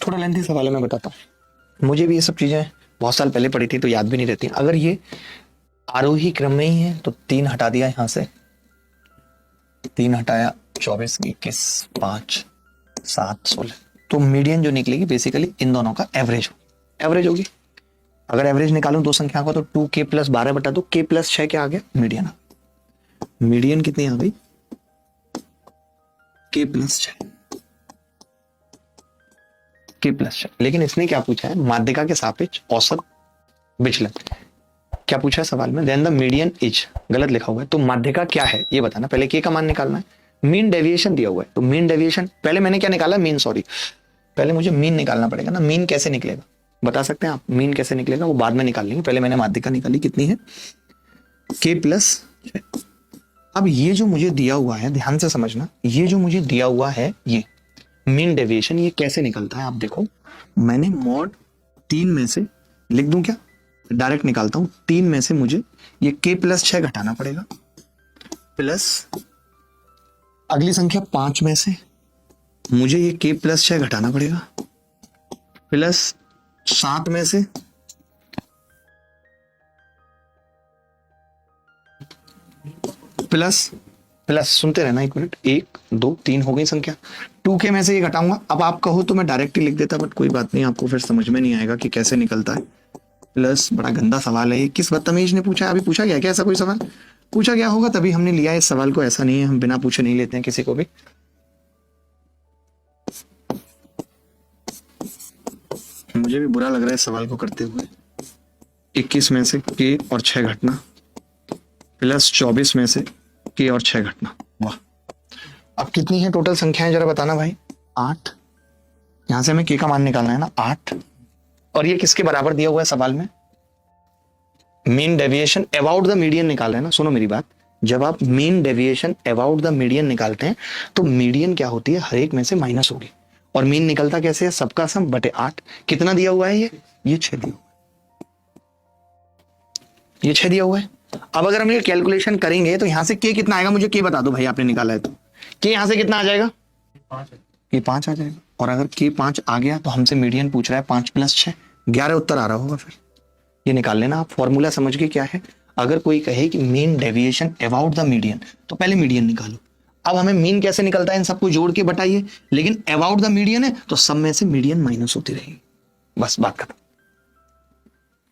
थोड़ा लेंथी सवाल है, मैं बताता हूँ। मुझे भी ये सब चीजें बहुत साल पहले पढ़ी थी तो याद भी नहीं रहती। अगर ये आरोही क्रम में ही है तो 3 हटा दिया यहां से, 3 हटाया, 24, 21, 5, 7, 16, तो मीडियन जो निकलेगी बेसिकली इन दोनों का एवरेज होगी। अगर एवरेज निकालूं दो संख्या को तो 2k + 12/2 k + 6 क्या आ गया, मीडियन। मीडियन कितनी आ गई, k + 6, k + 6। लेकिन इसने क्या पूछा है, माध्यिका के सापेक्ष औसत विचलन क्या पूछा है सवाल में, देन द मीडियन इज, गलत लिखा हुआ है। तो माध्यिका क्या है ये बताना, पहले k का मान निकालना है। मीन डेविएशन दिया हुआ है तो मीन डेविएशन, पहले मैंने क्या निकाला, मीन, सॉरी, पहले मुझे मीन निकालना पड़ेगा ना। मीन कैसे निकलेगा बता सकते हैं आप, मीन कैसे निकलेगा वो बाद में निकाल लेंगे, पहले मैंने माध्यिका निकाली, कितनी है, k + 6। अब ये जो मुझे दिया हुआ है, ध्यान से समझना, ये जो मुझे दिया हुआ है ये मीन डेविएशन, ये कैसे निकलता है आप देखो। मैंने मॉड 3 में से लिख दूं क्या, डायरेक्ट निकालता हूं। 3 में से मुझे ये k + 6 घटाना पड़ेगा, प्लस अगली संख्या 5 में से मुझे ये k + 6 घटाना पड़ेगा, प्लस 7 में से प्लस सुनते रहना, 1 मिनट, 1 2 3 हो गई संख्या। 2k में से ये घटाऊंगा। अब आप कहो तो मैं डायरेक्ट ही लिख देता, बट कोई बात नहीं, आपको फिर समझ में नहीं आएगा कि कैसे निकलता है। प्लस, बड़ा गंदा सवाल है ये, किस बदतमीज ने पूछा है, अभी पूछा गया क्या ऐसा कोई सवाल, पूछा गया होगा तभी हमने लिया इस सवाल को, ऐसा नहीं है हम बिना पूछे नहीं लेते हैं किसी को भी। मुझे भी बुरा लग रहा है सवाल को करते हुए। 21 में से k और 6 घटना, प्लस 24 में से k और 6 घटना। वाह, अब कितनी है टोटल संख्याएं जरा बताना भाई, 8। यहां से हमें k का मान निकालना है ना, 8। और ये किसके बराबर दिया हुआ है सवाल में, mean deviation about the median निकाल रहे हैं ना। सुनो मेरी बात, जब आप mean deviation about the median निकालते हैं तो मीडियन क्या होती है, हर एक में से माइनस होगी। और मीन निकलता कैसे है, सबका सम बटे 8। कितना दिया हुआ है ये 6 दिया हुआ है, ये 6 दिया हुआ है। अब अगर हम ये कैलकुलेशन करेंगे तो यहां से k कितना आएगा, मुझे k बता दो भाई, आपने निकाला है तो k यहां से कितना आ जाएगा, k 5 आ जाएगा। और अगर k 5 आ गया तो हमसे मीडियन पूछ रहा है 5 + 6, 11 उत्तर आ रहा होगा। फिर ये निकाल लेना आप, फॉर्मूला समझ के क्या है। अगर कोई कहे कि mean deviation about the median तो पहले मीडियन निकालो। अब हमें मीन कैसे निकलता है, इन सबको जोड़ के बताइए, लेकिन अबाउट द मीडियन है तो सब में से मीडियन माइनस होती रहेगी, बस बात खत्म।